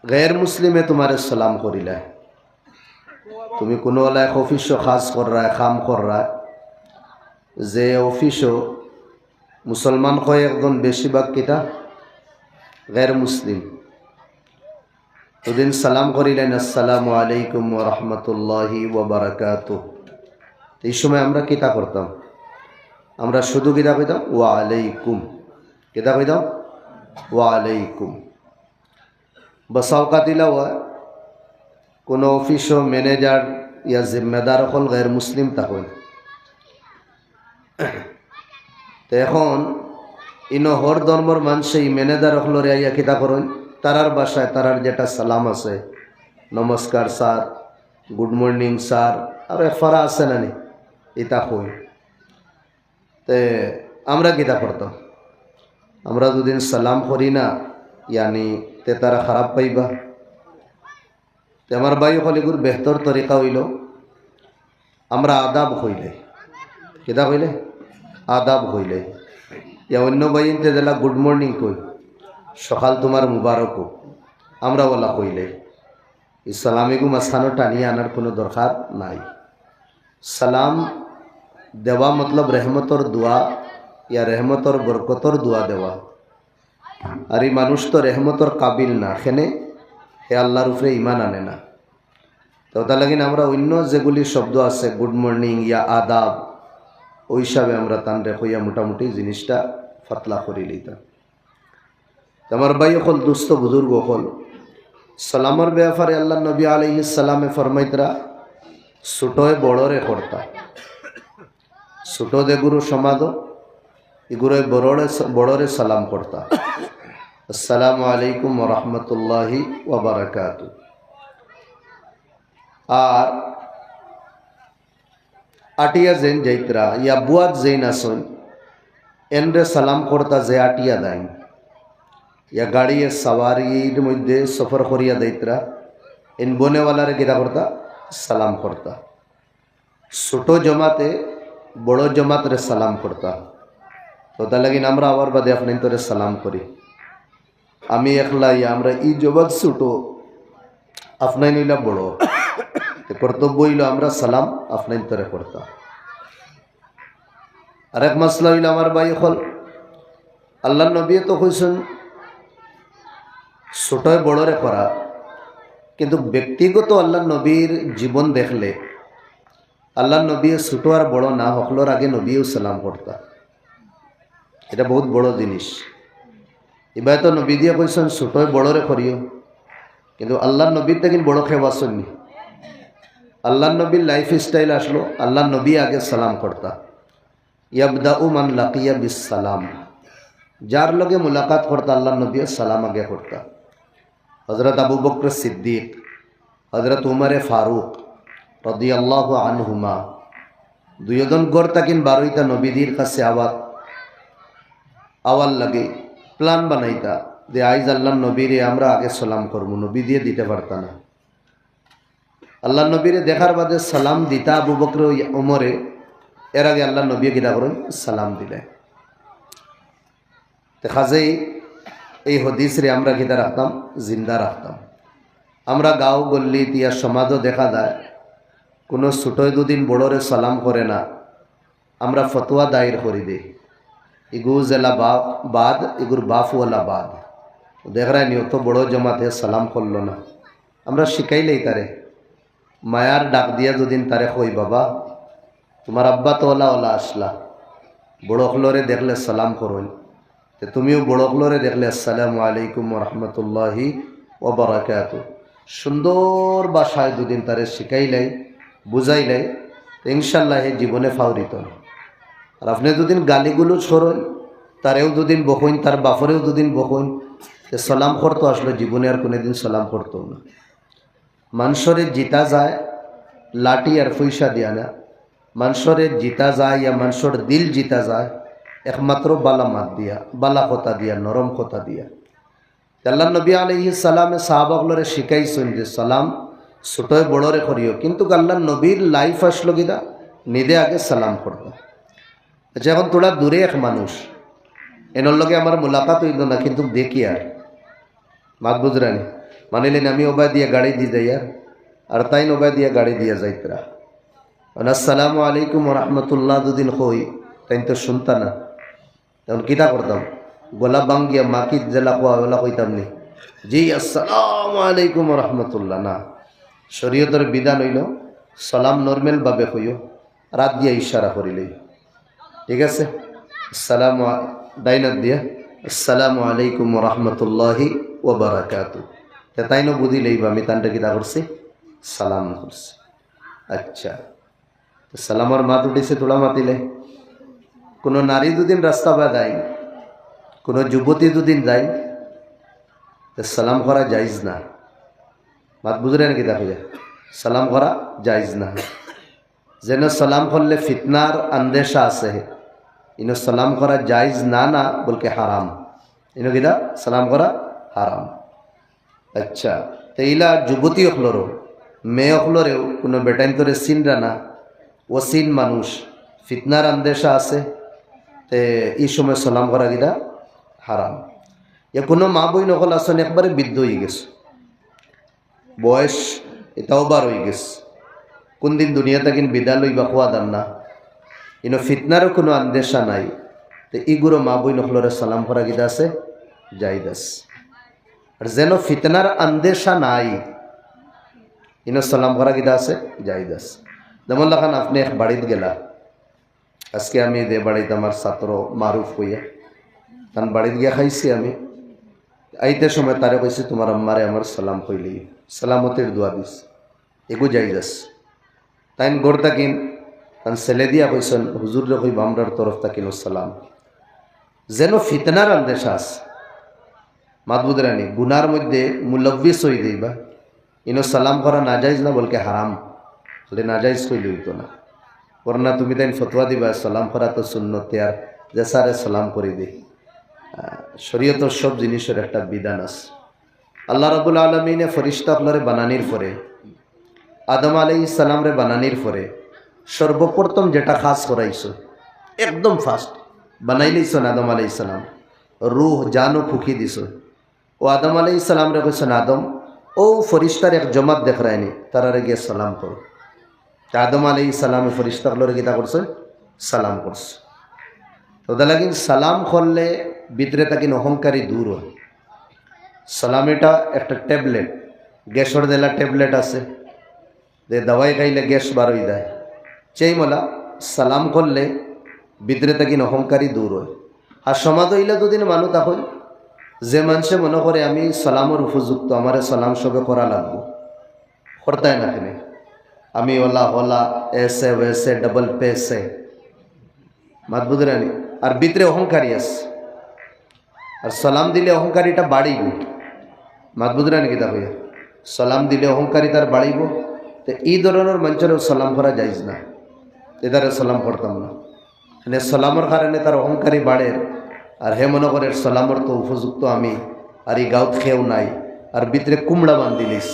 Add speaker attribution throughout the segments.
Speaker 1: गैर मुस्लिमे तुम्हारे सलाम करिला তুমি কোনো এক অফিসও কাজ করা কাম করা যে অফিসও মুসলমান কয় একজন বেশিরভাগ কিতা গैर মুসলিম ওদিন সালাম করিলেন আসসালামু আলাইকুম ওয়া রাহমাতুল্লাহি ওয়া বারাকাতুহু। এই সময় আমরা কিতা করতাম? আমরা শুধু কিতা কইতাম ওয়া আলাইকুম, কিতা কইতাম ওয়া আলাইকুম। বসাওকাতিলা কোনো অফিসও ম্যানেজার ইয়া জিম্মেদার হল গैर মুসলিম তখন তো এখন ইনো হর ধর্মর মানুষে ম্যানেজার হলরে আইয়া কিতা করেন তারার বাসায় তারার যেটা সালাম আছে নমস্কার স্যার, গুড মর্নিং স্যার, আর ফারা আছে না নি ইতা কই। তে আমরা কিতা করতাম? আমরা দুদিন সালাম করি না ইয়ানি তে তারা খারাপ পাইবা। আমার ভাই হলিগুর বেহতর তরিকা হইল আমরা আদাব হইলে কিতা হইলে আদাব হইলে ইয়া অন্য ভাইতে দিলা গুড মর্নিং কই সকাল তোমার মুবারক হোক, আমরা বলা কইলে ইসলামিগু মাঝখানো টানিয়ে আনার কোনো দরকার নাই। সালাম দেওয়া মতলব রহমতর দোয়া ইয়া রহমতর বরকতর দোয়া দেওয়া। আর এই মানুষ তো রহমতর কাবিল না, এখানে হে আল্লাহর উপরে ইমান আনে না। তো তার লাগিন আমরা অন্য যেগুলি শব্দ আছে গুড মর্নিং ইয়া আদাব ওই হিসাবে আমরা তান রেখইয়া মোটামুটি জিনিসটা ফাতলা করি লইতাম। আমার ভাই হল দুস্থ বুজুর্গ হল সালামর ব্যাপারে আল্লাহ নবী আলাইহিস সালামে ফরমাইতরা ছোটয় বড়রে করতা, ছোট দে গুরু সমাদ এগুলো বড়রে সালাম করতা আসসালামু আলাইকুম ওয়া রাহমাতুল্লাহি ওয়া বারাকাতুহু। আর আটিয়া জেন যাইতরা ইয়া বুয়াত জেন আসন এনরে সালাম করতা যে আটিয়া দাইন ইয়া গাড়িয়ে সওয়ারির মধ্যে সফর করিয়া দাইতরা এন বনেওয়ালারে কিরা করতা সালাম করতা। ছোট জমাতে বড় জমাতরে সালাম করতা। তো তার লাগিন আমরা আবার বাদে আপনার তোরে সালাম করি। আমি একলা ইয়া আমরা ই জবাত ছোট আপনাই নিলা বড় কর্তব্য হইল আমরা সালাম আপনার তরে করতাম। আরেক মাসলা হইল আমার ভাই হল আল্লাহ নবী তো কইছেন ছোটয় বড়রে করা, কিন্তু ব্যক্তিগত আল্লাহ নবীর জীবন দেখলে আল্লাহ নবী ছোট আর বড় না হকলোর আগে নবীও সালাম করতা। এটা বহুত বড় জিনিস। এবার তো নবী দিয়ে কইছেন ছোটয় বড়রে করিও, কিন্তু আল্লাহ নবীর থেকে বড় খেবাসনি। আল্লাহ নবীর লাইফ স্টাইল আসলো আল্লাহ নবী আগে সালাম করতা। ইয়াবদাউ মান লাকিয়া বিস সালাম, যার লগে মুলাকাত করতা আল্লাহ নবী সালাম আগে করতা। হযরত আবু বকর সিদ্দিক, হযরত উমরে ফারুক রাদিয়াল্লাহু আনহুমা দুইজন গড় তাকিন বারোইতা নবীদের কাছে আওয়াল লাগে প্ল্যান বানাইতা যে আইজ আল্লাহ নবীরে আমরা আগে সালাম করবো, নবী দিয়ে দিতে পারতা না। আল্লাহ নবীরে দেখার বাদে সালাম দিতা আবু বকর উমরে, এর আগে আল্লাহ নবী কিনা করেন সালাম দিলে। দেখা যায় এই হদিসরে আমরা কিতা রাখতাম জিন্দা রাখতাম। আমরা গাঁও গল্লি তিয়া সমাজও দেখা যায় কোনো ছোটয় দুদিন বড়রে সালাম করে না, আমরা ফতোয়া দায়ের করি দিই ইগু জেলা বাদ ইগুর বাফওয়ালা বাদ দেখ রায় নি তো বড় জমাতে সালাম করলো না। আমরা শিখাইলেই তারে মায়ার ডাক দিয়া দুদিন তারে কই বাবা তোমার আব্বা তো ওলা ওলা আসলা, বড় হলরে দেখলে সালাম করুন, তুমিও বড় হলরে দেখলে আসসালামু আলাইকুম ওয়া রাহমাতুল্লাহি ওয়া বারাকাতুহু। সুন্দর ভাষায় দুদিন তারে শিখাইলাই বুঝাইলাই ইনশাল্লাহ হে জীবনে ফাউরিত না। আর আপনি দুদিন গালিগুলো ছড়ন তারেও দুদিন বকইন, তার বাপরেও দুদিন বকইন, সালাম করতো আসলে জীবনে আর কোনোদিন সালাম করতো না। মানুষরে জিতা যায় লাঠি আর পয়সা দিয়া না, মানুষরে জিতা যায় ইয়া মানুষের দিল জিতা যায় একমাত্র বালা মাত দিয়া, বালা কথা দিয়া, নরম কথা দিয়া। আল্লাহ নবী আলাইহিস সালামে সাহাবাগুলোরে শিখাইছেন যে সালাম ছোটয় বড়রে করিও, কিন্তু আল্লাহ নবীর লাইফ আসলো কিনা নিদে আগে সালাম করতো। আচ্ছা এখন তোরা দূরে এক মানুষ এনর লগে আমার মোলাকাত হইল না, কিন্তু দেখি আর মাত বুঝরানি মানিলেন আমি ওবা দিয়ে গাড়ি দিয়ে যাইয়া আর তাই ওবা দিয়ে গাড়ি দিয়ে যাইতরা আসসালামু আলাইকুম রহমতুল্লাহ দুদিন হই তাই তো শুনতা না তখন কিতা করতাম গোলা বাঙ্গিয়া মাকি জেলা কোয়া ওলা কইতাম নি জি আসসালামু আলাইকুম রহমতুল্লাহ না শরীয়তের বিধান হইল সালাম নর্মাল ভাবে হইও রাত দিয়ে ইশারা করিলেই ঠিক আছে আসসালামু ডাইনাত দিয়া আসসালামু আলাইকুম রহমতুল্লাহি ও বারাকাতু তাই না বুঝিলেই বা আমি তানটা কিতা করছি সালাম করছি আচ্ছা সালামর মাত উঠিছে তোলা মাতিলে কোনো নারী দুদিন রাস্তা বা যায় কোনো যুবতী দুদিন যায় সালাম করা যাইজ না মাত বুঝলেন কি দেখা যায় সালাম করা যাইজ না যেন সালাম করলে ফিতনার আন্দেশা আছে ইনো সালাম করা যাইজ না না বলকে হারাম ইনো কিনা সালাম করা হারাম আচ্ছা তো এইলা যুবতী অখলরও মেয়ে অখলরেও কোনো বেটাইন্তরে চিনরা না ও চিন মানুষ ফিতনার আন্দেশা আছে তে এই সময় সালাম করা কিনা হারাম এ কোনো মা বই নকল আসেন একবারে বৃদ্ধ হয়ে গেছে বয়স এটাও বার হয়ে গেছে কোন দিন দুনিয়া তাকিন বিদা লইবা খোয়া দান না ইনো ফিতনারও কোনো আন্দেশা নাই তো ইগুলো মা বই নকলরে সালাম করা কিনা আছে জায়েজ আছে আর যেন ফিতনার আন্দেশা নাই ইনো সালাম করা কিনা আছে জায়েজ আছে যেমন লাখান আপনি এক বাড়িতে গেলা আজকে আমি যে বাড়িতে আমার ছাত্র মারুফ হইয়া তার বাড়িতে গিয়া খাইছি আমি আইতে সময় তারে কইছি তোমার আম্মারে আমার সালাম কইলি সালামতের দোয়া দিস এগু জায়েজ আছে তাই গড় তাকিন তান ছেলে দিয়া কইছেন হুজুর রে কইব আমরার তরফ তাকিন সালাম যেন ফিতনার আন্দেশা আছে মাদবুদরানি গুনার মধ্যে মুলব্বিস হই দেইবা ইনো সালাম করা নাজাইজ না বলকে হারাম হলে নাজাইজ কইলে হইতো না বরনা তুমি তাই ফতোয়া দিবা সালাম করা তো সুন্নতে আর জেসারে সালাম করে দিই শরীয়তের সব জিনিসের একটা বিধান আছে আল্লাহ রাব্বুল আলামিনে ফেরেশতা আপনারে বানানির পরে আদম আলাইহিস সালাম রে বানানির পরে সর্বপ্রথম যেটা খাস করাইছো একদম ফার্স্ট বানাইলেইছো আদম আলাইহিস সালাম রূহ জানও ফুকি দিছো ও আদম আলাইহিস সালাম রে কইছেন আদম ও ফেরেশতার এক জমাত দেখ রায়নি তারারে গিয়ে সালাম করো আদম আলাইহিস সালামে ফেরেশতাগুলোরে কিতা করছে সালাম করছে তো লাগিন সালাম করলে ভিতরে তাকিন অহংকারী দূর হয় সালাম এটা একটা ট্যাবলেট গ্যাসর দেলা ট্যাবলেট আছে যে দাওয়াই খাইলে গ্যাস বার হয়ে যায় সেই মলা সালাম করলে ভিতরে তাকিন অহংকারী দূর হয় আর সমাজ হইলে দুদিন মানুষ তখন যে মানুষে মনে করে আমি সালামের উপযুক্ত আমার সালাম সবে করা লাগবো করতাই না কেন আমি ওলা ওলা এসে ওয়েসে ডবল পেসে মাত বুঝরানি আর ভিতরে অহংকারী আছে আর সালাম দিলে অহংকারীটা বাড়িব মাত বুঝরানি কিতা হইয়া সালাম দিলে অহংকারী তার বাড়িব তো এই ধরনের মানুষেরও সালাম করা যাইজ না এদারে সালাম করতাম না মানে সালামের কারণে তার অহংকারী বাড়ে আর হে মনে করে সালামর তো উপযুক্ত আমি আর এই গাঁত খেয়েও নাই আর ভিতরে কুমড়া বান্ধিলিস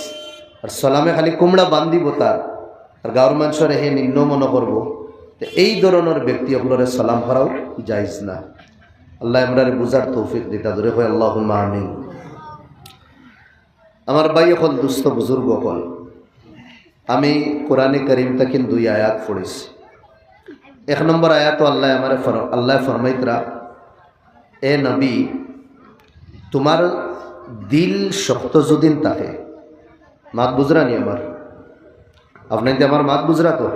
Speaker 1: আর সালামে খালি কুমড়া বান্ধিব তার আর গাঁর মানুষের হে নিম্ন মনে করবো এই ধরনের ব্যক্তি আপনার সালাম করাও যাইজ না আল্লাহ আমরারে বুঝার তৌফিক দিতা ধরে হয় আল্লাহুম্মা আমিন আমার ভাই হল দুস্থ বুজুর্গ হল আমি কোরআনে করিম তাকিন 2 আয়াত পড়েছি 1 নম্বর আয়াত আল্লাহ আমারে আল্লাহ ফরমাইতরা এ নবী তোমার দিল শক্ত যদিন থাকে মাত বুঝরানি আমার আপনি তো আমার মাত বুঝরা তো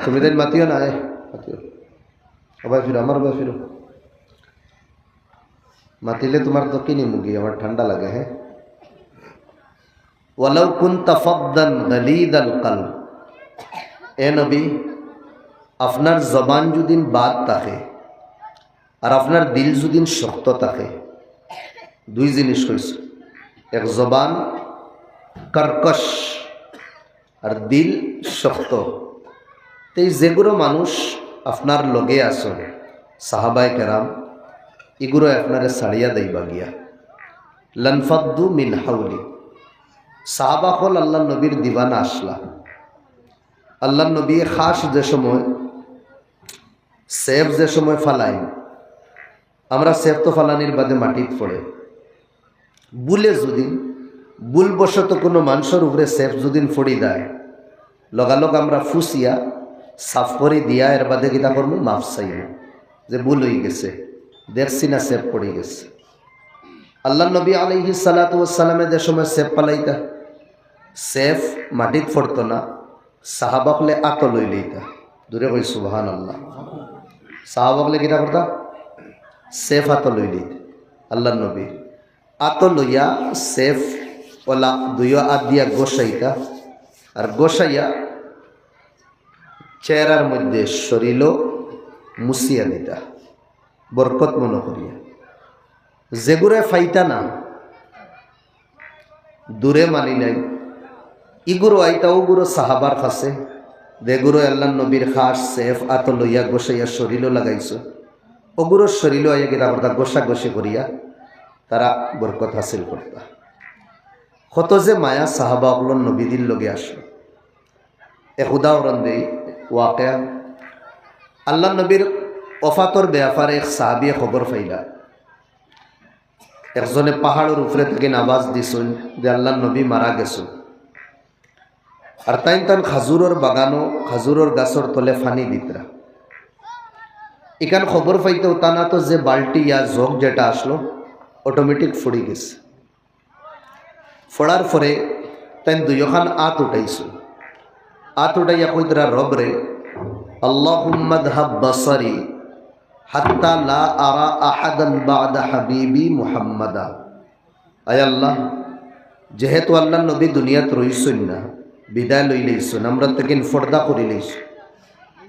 Speaker 1: তুমি দেন মাতিও না মাতিও আবার ফিরো আমার আবার ফিরো মাতিলে তোমার তো কিনি মুগি আমার ঠান্ডা লাগে হ্যাঁ ওয়ালাউ কুনতা ফাদদান গালিদাল কলব এ নবী আপনার জবান যদিন বাদ থাকে আর আপনার দিল যদিন শক্ত থাকে দুই জিনিস হয়েছে এক জবান কর্কশ আর দিল শক্ত এই যেগুলো মানুষ আপনার লগে আসন সাহাবায়ে কেরাম এগুলো আপনারে ছাড়িয়া দেইবা গিয়া লানফাদ্দু মিন হাউলি সাহাবা হল আল্লাহ নবীর দিবানা আসলা আল্লাহ নবী খাস যে সময় সেফ যে সময় ফালাই আমরা সেফ তো ফালানির বাদে মাটিত পড়ে বুলে যদি ভুলবশত কোনো মানুষের উপরে সেফ যদি ফড়ি দেয় লগালগ আমরা ফুসিয়া সাফ করে দিয়া এর বাদে কিতা করবো মাফ চাইব যে ভুল হয়ে গেছে, দেখছি না সেফ পড়ে গেছে। আল্লাহ নবী আলাইহিস সালাতু ওয়াস সালামে যে সময় সেফ পালাইতা, সেফ মাটিত পড়তো না, সাহাবাকলে আত লই লইতা। দূরে কই সুবহানাল্লাহ। সাহাবাকলে কিতা করতা? সেফ আত লই লইতা। আল্লাহ নবী আত লইয়া সেফ ওলা দুইও আত দিয়া গোসাইতা, আর গোসাইয়া চেহারার মধ্যে শরীর মুসিয়া দিতা বরকত মনে করিয়া। যেগুড়ে ফাইতা না দূরে মানি নাই, ইগুরো আইতা ওগুরো সাহাবার কাছে দেগুরো আল্লাহ নবীর খাস সেফ আত লইয়া গোসাইয়া শরীরও লাগাইছো, ওগুরোর শরীরও আইয়া গিরা করতা গোসা গোসি করিয়া তারা বরকত হাসিল করতা। কত যে মায়া সাহাবা অকলন নবীদির লগে আসলো। এক উদাহরণ দেই ওয়াকিয়া। আল্লাহ নবীর ওফাতর বেয়াফারে এক সাহাবিয়ে খবর পাইলা, একজনে পাহাড়ের উপরে থেকে আওয়াজ দিছুন যে আল্লাহ নবী মারা গেছুন। আর তাই তান খাজুরের বাগানো খাজুরের গাছর তলে ফানি দিতরা। এখান খবর পাইতে তানা তো যে বাল্টি ইয়া জগ যেটা আসলো অটোমেটিক ফুড়ি গেছে। ফোড়ার পরে তাই দুইখান আত উঠাইছো, আত উঠাইয়া কইতরা রবরে আল্লাহুম্মা যহাব বসরি হাত্তা লা আরা আহাদান বা'দা হাবিবি মুহাম্মাদা। আয় আল্লাহ, যেহেতু আল্লাহ নবী দুনিয়াত রইছুন না, বিদায় লই লইছুন, আমরা তেকিন ফর্দা করি লইছুন,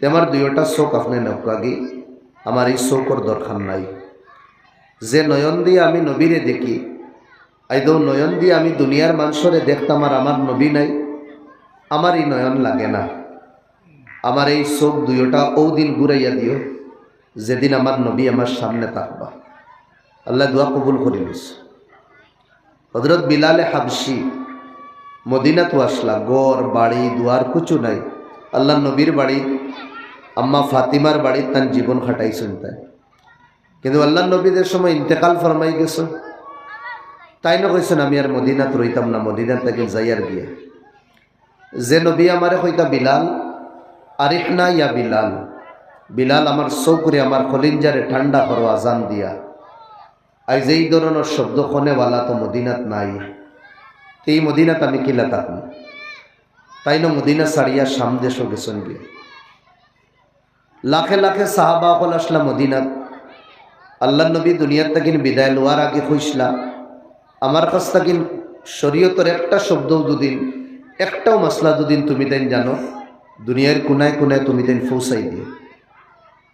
Speaker 1: আমার দুইটা চোখ আপনি নৌকাগি, আমার এই চোখর দরকার নাই। যে নয়ন দিয়ে আমি নবীরে দেখি, আইদৌ নয়ন দিয়ে আমি দুনিয়ার মানুষরে দেখতাম আর আমার নবী নাই, আমার এই নয়ন লাগে না। আমার এই চোখ দুইটা ও দিন ঘুরাইয়া দিও যেদিন আমার নবী আমার সামনে থাকবা। আল্লাহ দোয়া কবুল করে নিস। হযরত বিলালে হাবশি মদিনা তো আসলা, গড় বাড়ি দুয়ার কিছু নাই। আল্লাহ নবীর বাড়ি আম্মা ফাতিমার বাড়ি তার জীবন খাটাইছেন তাই, কিন্তু আল্লাহ নবীদের সময় ইন্তেকাল ফরমাই গেছে। তাই না কইছেন আমি আর মদিনাত রইতাম না, মদিনাত থেকে যাইয়ার গিয়ে যে নবী আমারে কইতা বিলাল আরিফনা ইয়া বিলাল, বিলাল আমার চৌকুরে আমার কলিঞ্জারে ঠান্ডা করো আজান দিয়া। আজ এই ধরনের শব্দ খনেওয়ালা তো মদিনাত নাই, এই মদিনাত আমি কিলা থাকবো। তাই না মদিনা ছাড়িয়া সামদেশও গেছেন গিয়ে। লাখে লাখে সাহাবা হল আসলা মদিনাত। আল্লাহ নবী দুনিয়ার তাকিন বিদায় লোয়ার আগে কইসলা আমার কাছ তাকিন শরীয়তের একটা শব্দ দুদিন একটাও মশলা দুদিন তুমি তাই জানো, দুনিয়ার কোনায় কোনায় তুমি তাই পৌঁছাই দিয়ে।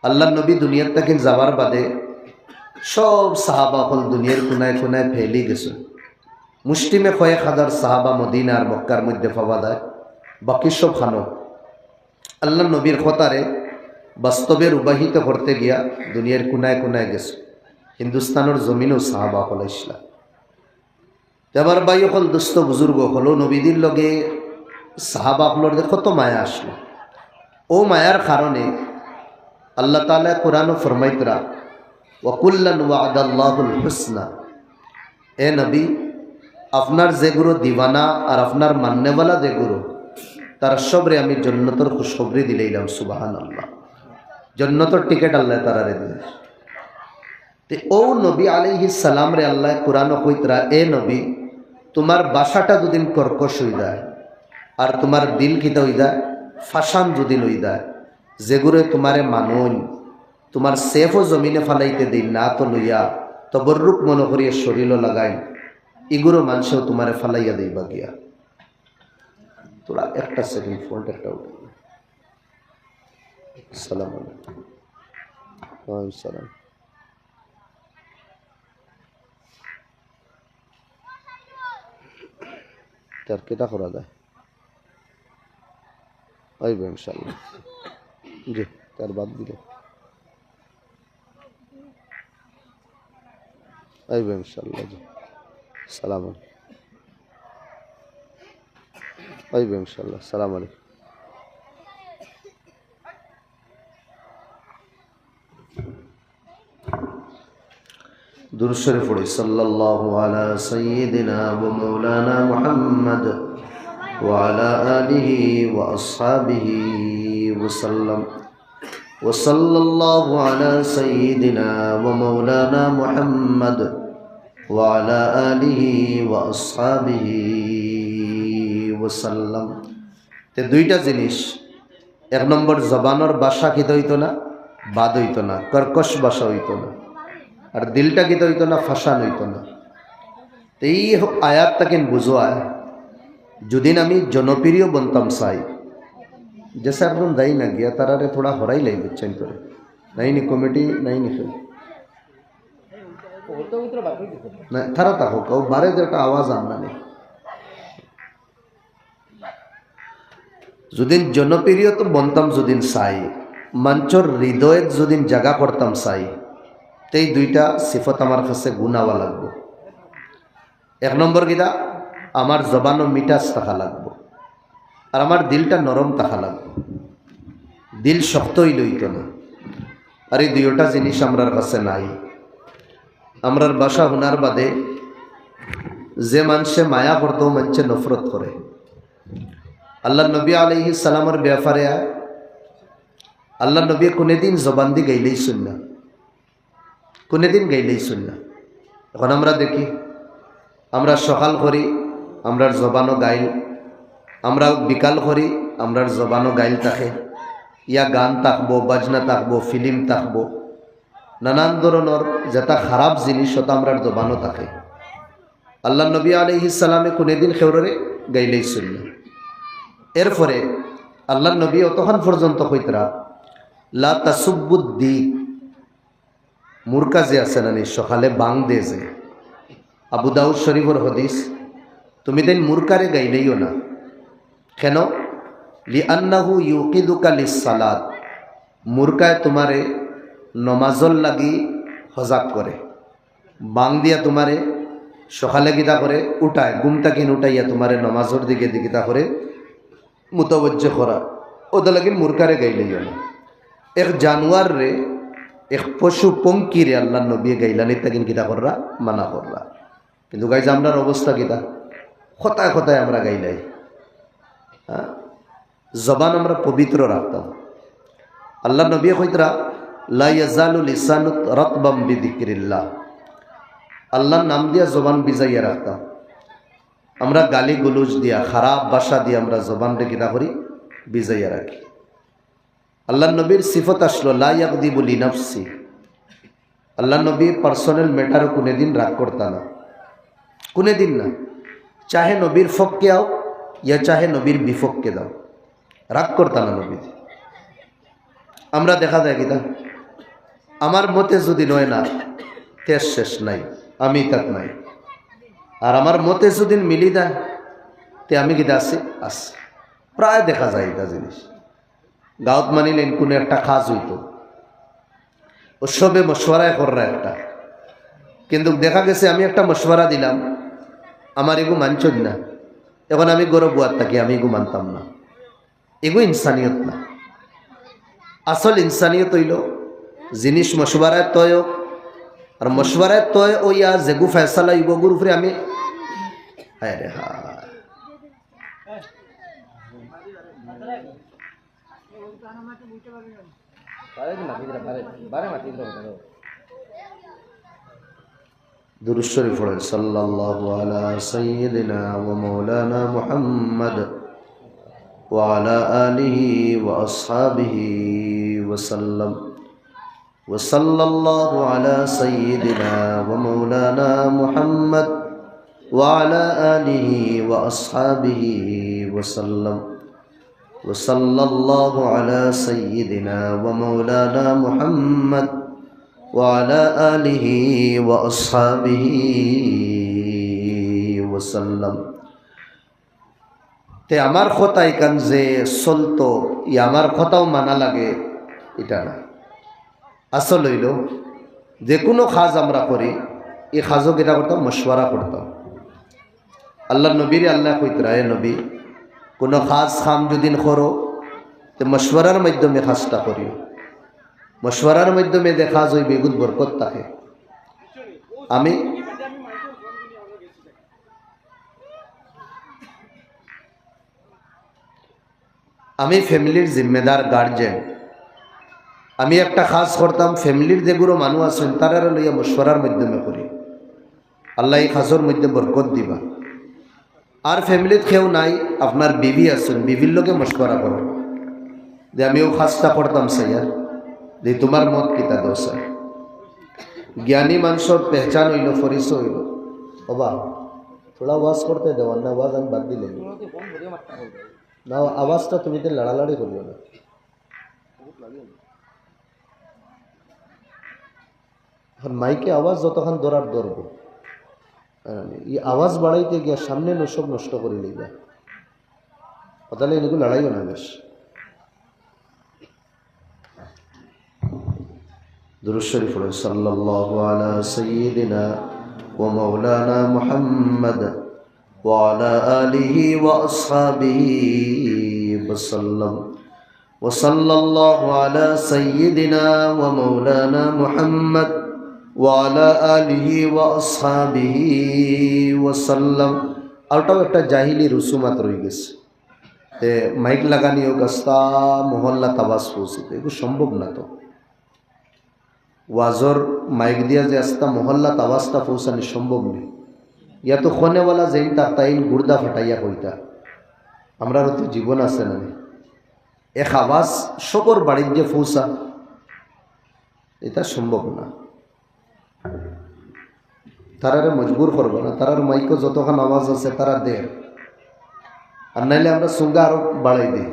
Speaker 1: আল্লাহ নবী দুনিয়ার তাকিন যাবার বাদে সব সাহাবা হল দুনিয়ার কোনায় কোনায় ফেলি গেছে। মুষ্টিমে কয়েক হাজার সাহাবা মদিনা আর মক্কার মধ্যে পাওয়া যায়, বাকি সব খানো আল্লাহ নবীর খতারে বাস্তবে রূপাহিত করতে গিয়া দুনিয়ার কোনায় কোনায় গেছে। হিন্দুস্তানের জমিনও সাহাবা হল ইসলাম। এবার বাই হল দুস্থ বুজুর্গ হলো নবীদের লগে সাহাবা হলোর কত মায়া আসলো। ও মায়ার কারণে আল্লাহ তাআলা কোরআনও ফরমাইতরা ওয়াকুল্লান ওয়াদাল্লাহুল হুসনা। এ নবী, আপনার যেগুলো দিবানা আর আপনার মান্যওয়ালা যেগুলো তার সবরে আমি জন্নতর খুশখবরি দিলাম। সুবহানাল্লাহ। জন্নতর টিকিট আল্লাহ তারারে দিলে। তে ও নবী আলাইহিস সালাম রে আল্লাহ কোরআনও কইতরা এ নবী, তোমার বাসাটা দুদিন কর্কশ হই যায় আর তোমার দিল কিতা হই যায় ফাসান যদি লই যায়, যেগুলো তোমারে মানুন তোমার সেফও জমিনে ফালাইতে দিন না তো লইয়া তবরুক মনে করিয়া শরীরও লাগাই, এগুলো মানুষও তোমারে ফালাইয়া দিবা গিয়া। তোরা একটা সেকেন্ড ফোনটা একটা উঠে। আসসালামু আলাইকুম। ওয়ালাইকুম সালাম। তার কেটা করা যায় আইব ইনশাআল্লাহ। জি তার বাদ দিলে আইব ইনশাআল্লাহ। জি সালাম আইব ইনশাআল্লাহ। সালাম আলাইকুম। দুরূদ শরীফ পড়ি। সাল্লাল্লাহু আলা সাইয়্যিদিনা ওয়া মাওলানা محمد وعلى آله وأصحابه وسلم وصلى الله على سيدنا ومولانا محمد وعلى آله وأصحابه وسلم তে দুইটা জিনিস এক নম্বর জবানের ভাষা কি হইতো না বাদ হইতো না কর্কশ ভাষা হইতো না আর দিলটা কি হইতো না ফাঁসান হইতো না এই আয়াতটা কেন বুঝোয় যদিন আমি জনপ্রিয় বনতাম চাই जैसे একদম দায়ী না গিয়া তারারে থোড়া হরাই লাগবে চেন করে নাই নি কমিটি নাই নি না তারা তাকো কেউ বারে যে একটা আওয়াজ আননা নেই যদিন জনপ্রিয় তো বনতাম যদিন চাই মঞ্চর হৃদয়ে যদিন জায়গা করতাম চাই তেই দুইটা সিফত আমার কাছে গুণাওয়া লাগবো এক নম্বর কিনা আমার জবানও মিঠাস থাকা লাগবো আর আমার দিলটা নরম থাকা লাগবো দিল শক্তই লইত না আর এই দুইটা জিনিস আমরার কাছে নাই আমরার বাসা হুনার বাদে যে মানুষে মায়া করতো মানুষে নফরত করে আল্লাহ নবী আলাইহিস সালামের ব্যাপারে আল্লাহ নবী কোনদিন জবান দিয়ে গাইলেই শুন না কোনদিন গাইলেই শুন না এখন আমরা দেখি আমরা সকাল করি আমরার জবানও গাইল আমরা বিকাল করি আমরার জবানও গাইল থাকে ইয়া গান থাকবো বাজনা থাকবো ফিল্ম থাকবো নানান ধরনের যেটা খারাপ জিনিস ওটা আমরার জবানও থাকে আল্লাহ নবী আলাইহিস সালামে কোনদিন খেউরে গাইলেই শুন না এরপরে আল্লাহ নবী অতক্ষণ পর্যন্ত কইতরা লা তাসুব্বুদ্দিক মুরকা যে আছে না সকালে বাং দে যে আবু দাউদ শরীফের হাদিস তুমি দেন মুরকারে গাইলেইও না কেন লিআন্নাহু ইউকিদুকা লিসসালাত মুরকায় তোমারে নমাজল লাগি সজাগ করে বাং দিয়া তোমারে সকালে গীতা করে উঠায় ঘুমটা কিন উঠাইয়া তোমারে নমাজর দিকে দিকিতা করে মুতবজ্জে করা ওদের লাগে মুরকারে গাইলেইও না এক জানোয়ার রে এক পশু পঙ্কি রে আল্লাহ নবী গাইলানি তাকিন গীতা কররা মানা কররা কিন্তু গাইজ আমরার অবস্থা গীতা খতায় খতায় আমরা গাইলাই হ্যাঁ জবান আমরা পবিত্র রাখতাম আল্লাহ নবী কইতরা লা ইয়াজালু লিসানু রাতবাম বিযিকরিল্লাহ আল্লাহর নাম দিয়া জবান বিজাইয়া রাখতাম আমরা গালি গুলুজ দিয়া খারাপ ভাষা দিয়ে আমরা জবানটা কিনা করি বিজাইয়া রাখি আল্লাহ নবীর সিফত আসলো লা ইয়াগদিবু লিনাফসি আল্লাহ নবী পার্সোনাল ম্যাটারও কোনোদিন রাগ করতা না কোনোদিন না চাহে নবীর ফককে আও ইয়া চাহে নবীর বিফককে দাও রাগ করতা না নবী আমরা দেখা যায় কিনা আমার মতে যদি নয় না তেজ শেষ নাই আমি তাক নাই আর আমার মতে যদি মিলি দেয় তে আমি কিনা আসি আসি প্রায় দেখা যায় এটা জিনিস গাঁত মানিলেন কোনো একটা কাজ হইতো ও সবে মশওয়ারায় কররা একটা কিন্তু দেখা গেছে আমি একটা মশওয়ারা দিলাম আমার এগু মানছই না এখন আমি গৌরব বুয়ার থাকি আমি এগু মানতাম না এগু ইনসানিয়ত না আসল ইনসানিয়ত হইল জিনিস মশওয়ারায় তয় আর মশওয়ারায় তয় ও ইয়া যেগু ফেসলা ইব গুর উপরে আমি হায় রে হায় দুরূদ শরীফ পড়েন সাল্লাল্লাহু আলা সাইয়্যিদিনা ওয়া মাওলানা মুহাম্মদ ওয়া আলা আলিহি ওয়া আসহাবিহি ওয়া সাল্লাম ওয়া সাল্লাল্লাহু আলা সাইয়্যিদিনা ওয়া মাওলানা মুহাম্মদ ওয়া আলা আলিহি ওয়া আসহাবিহি ওয়া সাল্লাম وصلى الله على سيدنا ومولانا محمد وعلى آله وأصحابه وسلم তে আমার কথা এখান যে চলতো ই আমার কথাও মানা লাগে এটা না আসল হইল যে কোনো কাজ আমরা করি এই কাজও কিনা করতাম মশওয়ারা করতাম আল্লাহ নবীরে আল্লাহ কইতরা এ নবী কোনো কাজ খাম যদি করো তো মশওয়ারার মাধ্যমে কাজটা করিও মশওয়ারার মাধ্যমে দেখা যায় বেগুত বরকত থাকে আমি ফ্যামিলির জিম্মেদার গার্জেন, আমি একটা খাস করতাম ফ্যামিলির যেগুলো মানুষ আছেন তারা লইয়া মশওয়ারার মাধ্যমে করি। আল্লাহ এই খাসর মধ্যে বরকত দিবা। আর ফ্যামিলিত কেউ নাই, আপনার বিবি আছেন, বিবির লোকে মশওয়ারা করো যে আমিও খাসটা করতাম সাইয়ার, যে তোমার মত কিতা দোষ। জ্ঞানী মানুষের পেহচান হইল, পরিচয় হইল। বাবা থোড়া ওয়াজ করতে দেওয়ার না, ওয়াজ আমি বাদ দিলে না, আওয়াজটা তুমি তো লড়ালড়ি করিও না। মাইকে আওয়াজ যতক্ষণ ধরার ধরব, এই আওয়াজ বাড়াইতে গিয়া সামনে সব নষ্ট করে লইবা, তাহলে এগুলো লড়াইও না বেশ। দুরূদ শরীফ পড়ো, সাল্লাল্লাহু আলা সাইয়্যিদিনা ওয়া মাওলানা মুহাম্মদ ওয়া আলা আলিহি ওয়া আসহাবিহি ওয়াসাল্লাম। ওয়া সাল্লাল্লাহু আলা সাইয়্যিদিনা ওয়া মাওলানা মুহাম্মদ ওয়া আলা আলিহি ওয়া আসহাবিহি ওয়াসাল্লাম। আরটাও একটা জাহিলি রুসুমাত রয়ে গেছে, মাইক লাগানি হোক আস্তা মহল্লা তাবাস পৌঁছিতে, এগুলো সম্ভব না। তো ওয়াজর মাইক দিয়া যে আস্তা মহল্লা তাবাসটা পৌঁছানি সম্ভব নেই। ইয়া তো খনেওয়ালা যেইন তাইন গুর্দা ফাটাইয়া কইতা, আমরারও তো জীবন আছে না। এক আওয়াজ সকর বাড়ির যে পৌঁছা, এটা সম্ভব না। তারারে মজবুর করবো না, তারার মাইকও যতক্ষণ আওয়াজ আছে তারা দে, আর নাইলে আমরা সুঙ্গা আরো বাড়াই দিই।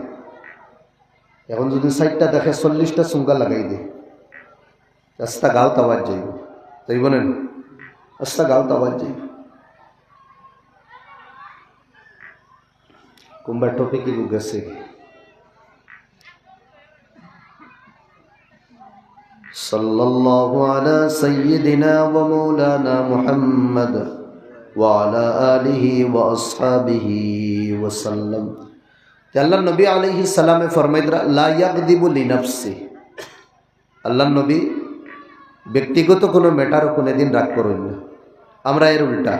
Speaker 1: এখন যদি 60টা দেখে 40টা সুঙ্গা লাগাই দিই, রাস্তা গাঁত আওয়াজ যাইব, তাই বলেন রাস্তা গাঁত আওয়াজ যাইব। কুম্বার টপিকে গেছে। সাল্লাল্লাহু আলা সাইয়্যিদিনা ওয়া মাওলানা মুহাম্মদ ওয়া আলা আলিহি ওয়া আসহাবিহি ওয়াসাল্লাম। আল্লাহর নবী আলাইহিস সালামে ফরমাইদরা লা ইয়াগদিবু লিনাফসি, আল্লাহর নবী ব্যক্তিগত কোনো ম্যাটারও কোনোদিন রাগ করেন না। আমরা এর উল্টা,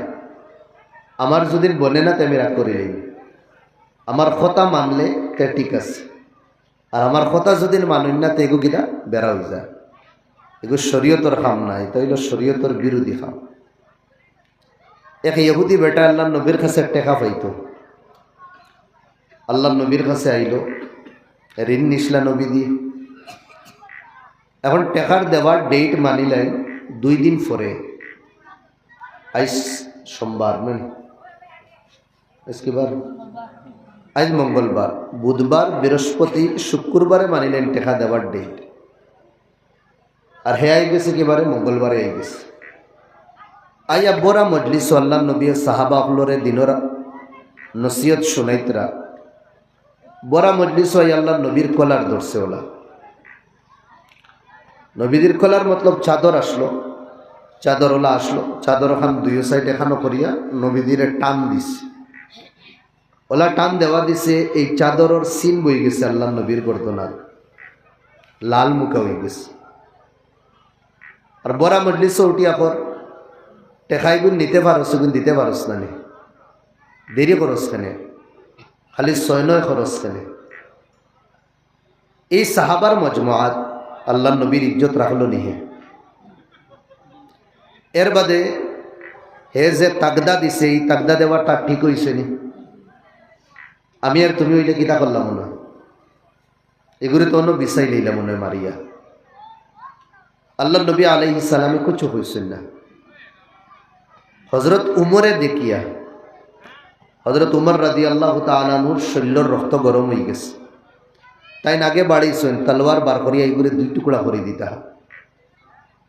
Speaker 1: আমার যদি বনে না তেমনি রাগ করি নেই, আমার কথা মানলে তে ঠিক আছে, আর আমার কথা যদি মানুন না তে এগু গিরা বেড়া হয়ে যায়। এগু শরীয়তর খাম নাই, তো হইল শরীয়তর বিরোধী খাম। এক ইহুদি বেটা আল্লাহ নবীর কাছে টেকা পাইতো, আল্লাহ নবীর কাছে আইল, ঋণ নিসলা নবী দি। এখন টেকার দেওয়ার ডেট মানিলেন 2 দিন পরে, আজ সোমবার নেন, আজকে বার আজ মঙ্গলবার, বুধবার, বৃহস্পতি, শুক্রবারে মানিলেন টেকা দেওয়ার ডেট। আর হে আই গেছে কিবারে মঙ্গলবারে আই গেছে। আইয়া বড়া মজলিস আল্লাহ নবী সাহাবা হলরে দিনরা নসিহত শুনাইতরা, বড়া মজলিস আই আল্লাহ নবীর কলার ধরছে। ওলা নবীদের কলার মতলব চাদর আসলো, চাদর ওলা আসলো, চাদর খান 2 সাইড এখানো করিয়া নবীদের টান দিছে। ওলা টান দেওয়া দিছে, এই চাদরের সিন বই গেছে আল্লাহ নবীর গর্দনার, লাল মুখা হয়ে গেছে। আর বড়া মজলিস উঠিয়া পর টেকাইগুন নিতে পারস, গুণ দিতে পারস না, দেরি করস কেনে, খালি 6-9 খরচ কেনে। এই সাহাবার মজমুআত আল্লাহ নবীর ইজ্জত রাখলো নিহে। এর বাদে হে যে তাগদা দিছে, এই তাগদা দেওয়াটা ঠিক হয়েছে নি? আমি আর তুমি হইলে কিতা করলাম না, এগুলো তো অন্য বিষয় লইলাম মনে মারিয়া। আল্লাহ নবী আলাইহিস সালামে কিছু হয়েছেন না। হজরত উমরে দেখিয়া, হজরত উমর রাদিয়াল্লাহু তাআলা আনহুর শরীরের রক্ত গরম হয়ে গেছে, তাই আগে বাড়িয়েছেন তলোয়ার বার করিয়া এইগুলো 2 টুকরা করে দিতা।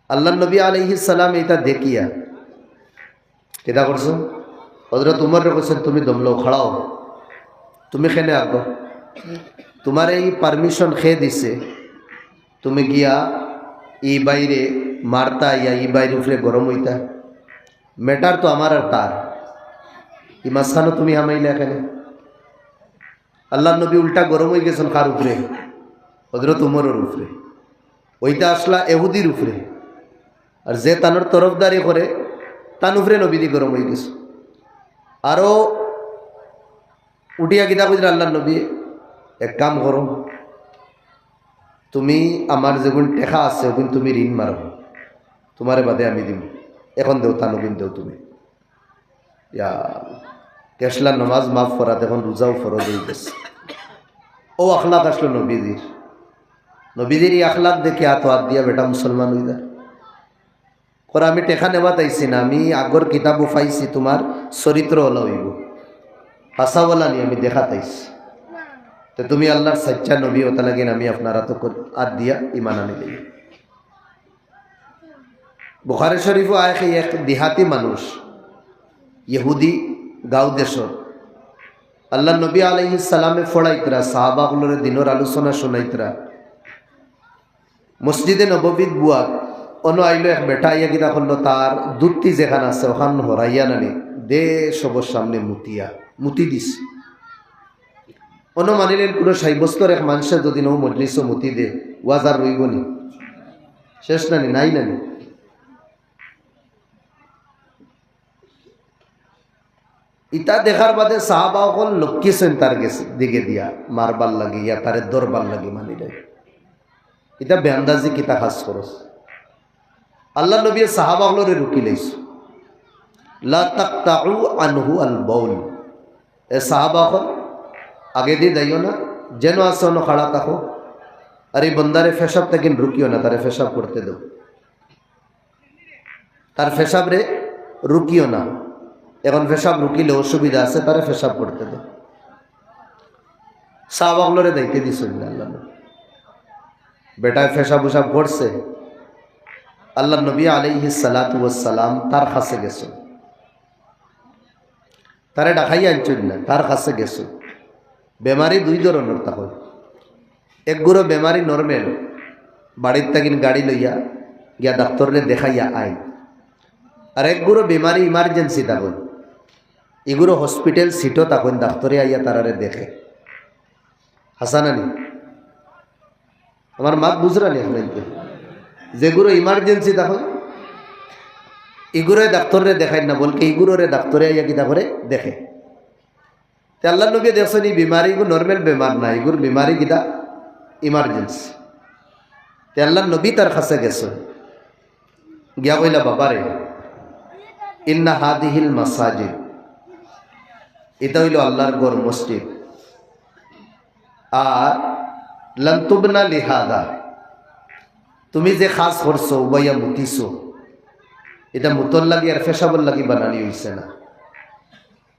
Speaker 1: আল্লাহ নবী আলাইহিস সালাম এটা দেখিয়া কেদা করছো, হজরত উমর রে বলছেন তুমি দমলো খাড়াও, তুমি খেনে আগে, তোমার এই পারমিশন খেয়ে দিছে, তুমি গিয়া ই বাইরে মারতা, ইয়া ই বাইরে উপরে গরম হইতা, মেটার তো আমার আর তার, ই মাঝখানো তুমি হামাইলে এখানে। আল্লাহ নবী উল্টা গরম হয়ে গেছেন কার উপরে? হজরত উমরের উপরে। ওইটা আসলা এহুদির উপরে, আর যে তানোর তরফদারি করে তান উপরে নবীদি গরম হয়ে গেছে। আরও উঠিয়া গিতা বুঝলে আল্লাহ নবী এক কাম করো, তুমি আমার যেগুন টেকা আছে ওগুন তুমি ঋণ মারো, তোমারে বাদে আমি দিম, এখন দেও তা নবীন দেও তুমি। ইয়া কেসলা নমাজ মাফ করা এখন রোজাও ফরজ হয়ে গেছে। ও আখলাক আসলো নবীজির, নবীজির এই আখলাক দেখে হাত হাত দিয়া বেটা মুসলমান হয়ে যায়। করা আমি টেকা নেওয়া তাইছি না, আমি আগর কিতাবও পাইছি, তোমার চরিত্র ওলা হইব, হাসাওয়ালা নিয়ে আমি দেখা তাইছি। তো তুমি আল্লাহর সচ্চা নবী হতে লাগেন, আমি আপনারা তো হাত দিয়া ইমান আনিলে। বুখারী শরীফও আয় এক দেহাতি মানুষ, ইহুদি গাঁও দেশর, আল্লাহ নবী আলাইহিস সালামে ফড়াইতরা, সাহাবাগুলোর দিনের আলোচনা শোনাইতরা। মসজিদে নববীত বুয়া অন্য আইলো এক বেটা আইয়া গিরা করলো, তার দুধটি যেখানে আছে ওখান হরাইয়া নানি দে সবর সামনে মুতি দিস। অন্য মানিলেন কোনো সাব্যস্তর এক মানুষের যদি নৌ মজলিস মুতি দে, ওয়াজার রইব নি, শেষ নানি নাই নানি। ইতা দেখার বাদে সাহাবা অকল লক্ষ্যছেন তার গেছে দিকে দিয়া মারবার লাগি, ইয়া তারে দরবার লাগি মানিলে। এটা বেআন্দাজি কিতা খাস খরচ। আল্লাহ নবী সাহাবাগুলোরে রুকি লাইছ, লা তাকতাউ আনহু আল বাউল। এ সাহাবাগণ আগে দিয়ে যাইও না, যেন আসো না খাড়া থাকো, আর এই বন্দারে ফেসাব থেকে রুকিও না, তারে ফেসাব করতে দাও, তার ফেসাব রে রুকিও না। এখন ফেসাব রুকিলে অসুবিধা আছে, তারে ফেসাব করতে দাও। সাহাবাগুলোরে দেখতে দিস আল্লাহ। বেটায় ফেসাব উসাব করছে, আল্লাহ নবী আলাইহিস সালাতু ওয়াস সালাম তার কাছে গেছে, তারে ডাকাইয়া আনছেন না, তার কাছে গেছে। বেমারি দুই ধরনের তখন, একগুলো বেমারি নর্মেল, বাড়ির তাকিন গাড়ি লইয়া গিয়া ডাক্তারে দেখাইয়া আইন, আর একগুলো বেমারি ইমার্জেন্সি তখন, এগুলো হসপিটাল সিটও তখন ডাক্তারে আইয়া তারারে দেখে। হাসানানি আমার মাত বুঝরানি আপনাকে, যেগুলো ইমার্জেন্সি তখন এগুলোই ডাক্তারে দেখাই না, বলকে এগুলোরে ডাক্তারে আইয়া কিতা করে দেখে। তে আল্লাহ নবী দেখছেন এই বিমারি এগুলো নর্মাল বেমার না, এগুলো বিমারি কিতা ইমার্জেন্সি। তে আল্লাহ নবী তার কাছে গেছে, গিয়া কইলা বাবারে, ইন্না হাদিহিল মাসাজিদ, এটা হইল আল্লাহর ঘর মসজিদ, আর লাম তুবনা লিহাদা, তুমি যে খাস করছো উবাইয়া মুতিছো, এটা মুতর লাগি আর ফেসাবর লাগি বানানি হয়েছে না,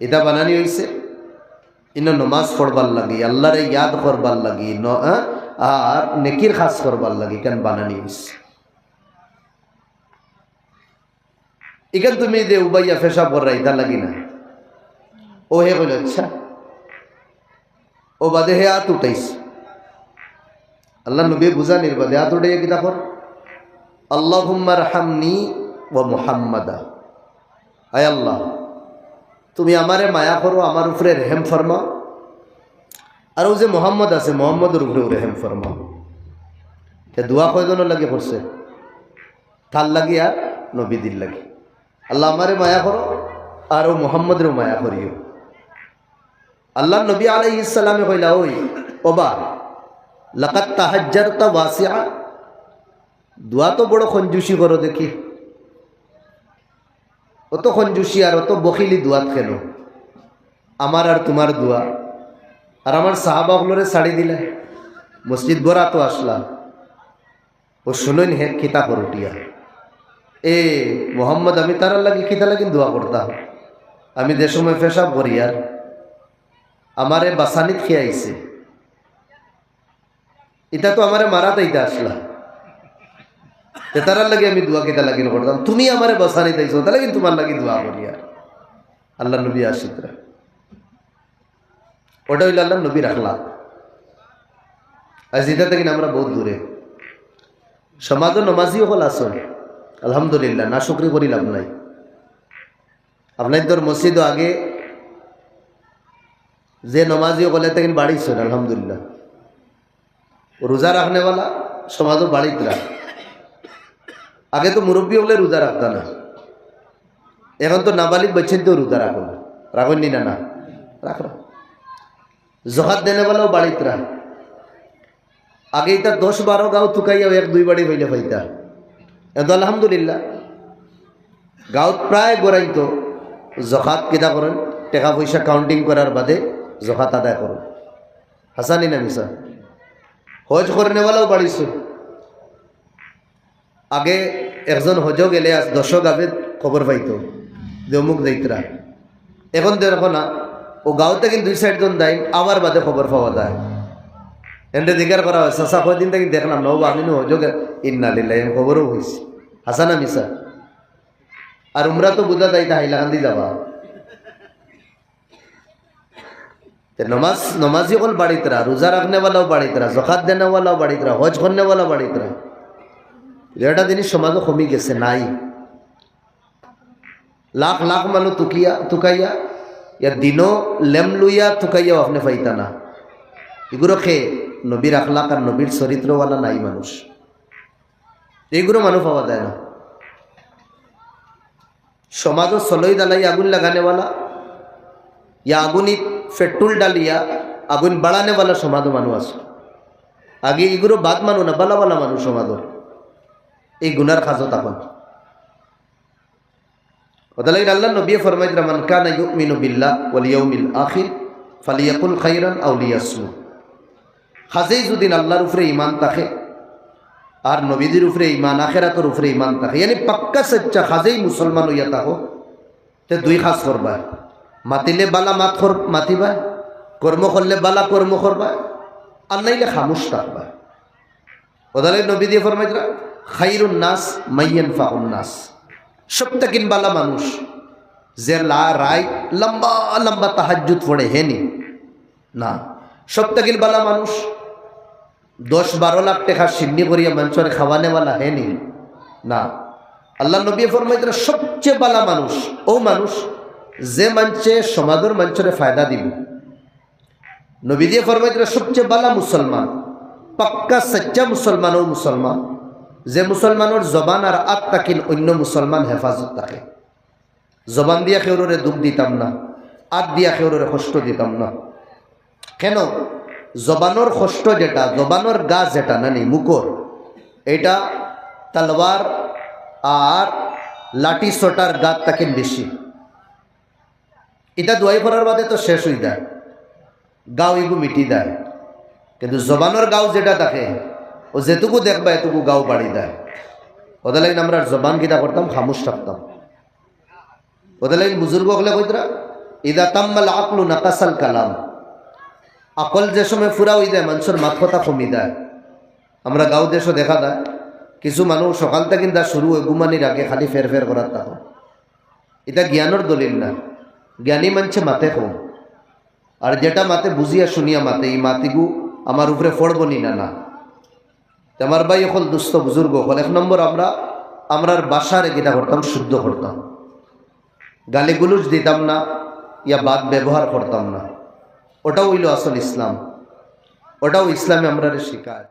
Speaker 1: এটা বানানি হয়েছে ইনো নমাজ পড়বার লাগি, আল্লাহরে ইয়াদ করবার লাগি, আর নেকির খাস করবার লাগি, কেন বানানি হয়েছে। এখান তুমি যে উবাইয়া ফেসাব করা এটা লাগি না। ও হে বলে আচ্ছা, ও বাদে হে হাত উঠাইছে। আল্লাহ নবী বুঝানির বাদে হাত উঠাইয়া কি দেখো, আল্লাহুম্মা রহামনি ওয়া মুহাম্মাদা, আয় আল্লাহ তুমি আমারে মায়া করো, আমার উপরে রেহেম ফরমাও, আর ও যে মোহাম্মদ আছে মোহাম্মদের উপরেও রেহেম ফরমাও। দোয়া কয়জনের লাগে করছে, তার লাগি আর নবীদির লাগি। আল্লাহ আমারে মায়া করো আর ও মোহাম্মদেরও মায়া করিও। আল্লাহ নবী আলাইহিস সালামে কইলা, ওই ওবা লাকাত তাহাজ্জারতা ওয়াসিআ, দোয়া তো বড় খঞ্জুসি করো দেখি, অত খঞ্জুসি আর অত বখিলি দোয়াত কেন? আমার আর তোমার দোয়া, আর আমার সাহাবাগুলোরে ছাড়ি দিলে, মসজিদ ভরা তো আসলা, ও শুনুন হে কিতা করটিয়া, এ মোহাম্মদ আমি তার লাগি কিতা লাগি দোয়া করতাম, আমি যে সময় পেশাব করি আর আমারে বাসানিত খেয়াইছে, এটা তো আমারে মারা তাইতে আসলা, তারার লাগে আমি দোয়া কিতা লাগি করতাম, তুমি আমারে বাসানি তাইছো তাহলে কিন্তু তোমার লাগি দোয়া করি। আর আল্লাহ নবী আশিকরা, ওটা হইল আল্লাহ নবী রাখলা। আর যেটা থেকে আমরা বহুত দূরে, সমাজও নমাজিও হল আসল, আলহামদুলিল্লাহ, না শুকরি করি লাভ নাই। আপনার মসজিদ আগে যে নমাজিও বলে তখন বাড়িছেন আলহামদুলিল্লাহ, রোজা রাখনেওয়ালা সমাজও বাড়িত রাখ। আগে তো মুরব্বী হলে রোজা রাখত না, এখন তো নাবালিক বাচ্চেন তো রোজা রাখো না, রাখেননি না? না রাখ। জহাত দেনেওয়ালাও বাড়িতরা আগে এটা 10-12 গাঁও তুকাইয়াও 1-2 বাড়ি হইলে পাইতা। কিন্তু আলহামদুলিল্লাহ গাঁৱত প্রায় গড়াইতো জখাত কিতা করেন, টাকা পয়সা কাউন্টিং করার বাদে জখাত আদায় করেন। হাসানি না মিশা? হজ করেনেওয়ালাও বাড়িছে। আগে একজন হজও গেলে আজ দশক আগে খবর পাইতো যে অমুক যাইতরা। এখন তো এরকম না, ও গাঁৱতে কিন্তু 2-4 জন আবার বাদে খবর পাওয়া যায়। এনে জিজ্ঞার করা হয় চাষা কয়দিন থেকে দেখলাম না, ও আমি হজও ইন্না লিল্লাহ খবরও হয়েছে। হাসানা মিশা? আর উমরা তো বুঝা যাই হাইলাকান্দি যাবা। নমাজি হল বাড়িতরা, রোজা রাখনেওয়ালাও বাড়িতরা, জখাত দেনেওয়ালাও বাড়িতরা, হজ করনেওয়ালা বাড়িতরা। এটা জিনিস সমাজও কমি গেছে, নাই। লাখ লাখ মানুষ তুকাইয়া ইয়া দিনও লেম লইয়া তুকাইয়াও আপনি পাইতা না। এগুলো খেয়ে নবীর আখলাক আর নবীর চরিত্রওয়ালা নাই মানুষ, এইগুলো মানুষ পাওয়া যায় না। সমাজও সলই দালাই আগুন লাগানেওয়ালা ইয়া আগুনি পেট্রোল ডালিয়া আগুন বাড়ানেওয়ালা সমাজও মানুষ আছে। আগে এগুলো বাদ মানু না, বালা বালা মানুষ সমাজও এই গুনার খাজো তখন। ওদালাই আল্লাহ নবী ফরমাইতরা মান কানা ইউমিনু বিল্লাহ ওয়াল ইয়াউমিল আখির ফালিয়াকুল খাইরান আও লিয়াসমুত। খাজেই যদি আল্লাহর উপরে ঈমান থাকে আর নবীদের উপরে ঈমান, আখিরাতের উপরে ঈমান থাকে, यानी পাক্কা সচ্চা খাজেই মুসলমান হইয়া থাকো, তে 2 কাজ করবা। মাতিলে বালা মাতিবা, কর্ম করলে বালা কর্ম করবা, আর নাইলে খামোশ থাকবা। ওদালাই নবী দিয়ে ফরমাইতরা খাইরুন নাস মাইয়ানফাউন নাস। সবথেকে বালা মানুষ যে রায় লম্বা লম্বা তাহাজ্জুদ পড়ে হেনি না। সবথেকে বালা মানুষ 10-12 লাখ টাকা সিন্নি করিয়া মানুষের খাওয়ানেওয়ালা হেনি না। আল্লাহ নবী ফরমাইতরা সবচেয়ে বালা মানুষ ও মানুষ যে মানুষে সমাজের মানুষের ফায়দা দিব। নবী দিয়ে ফরমাইতরা সবচেয়ে বালা মুসলমান, পাক্কা সচ্চা মুসলমান ও মুসলমান যে মুসলমানের জবান আর আত্মাকিন অন্য মুসলমান হেফাজত থাকে। জবান দিয়া কেউরে দুঃখ দিতাম না, আত দিয়া কেউরে কষ্ট দিতাম না। কেন? জবানোর কষ্ট যেটা, জবানোর গাছ যেটা নানি মুকর, এটা তলোয়ার আর লাঠি সোটার গাছ তাকে বেশি। এটা দোয়াই করার বাদে তো শেষ হয়ে যায়, গাও এগু মিটি দেয়। কিন্তু জবানোর গাও যেটা থাকে ও যেটুকু দেখবা এটুকু গাও বাড়ি দেয়। ওদের লাইন আমরা জবান কিতা করতাম, খামোশ থাকতাম। ওদের লাইন বুজুর্গ হলে কইতরা ইদা তাম্মাল আকলু নাকাসাল কালাম। আকল যে সময় ফুরা হয়ে যায় মানুষের মাথা কমি দেয়। আমরা গাঁও দেশও দেখা যায় কিছু মানুষ সকাল থেকে কিন্তু শুরু হয় ঘুমানির আগে খালি ফের ফের করার তখন। এটা জ্ঞানের দলিল না। জ্ঞানী মানুষে মাতে কম, আর যেটা মাতে বুঝিয়া শুনিয়া মাতে, এই মাতিগু আমার উপরে ফড়বনি না না। আমার ভাই হল দুস্থ বুজুর্গ হল 1 নম্বর আমরার বাসারে গীতা করতাম, শুদ্ধ করতাম, গালিগুলুজ দিতাম না, ইয়া বাদ ব্যবহার করতাম না। ওটাও হইল আসল ইসলাম, ওটাও ইসলামে আমরা শিখায়।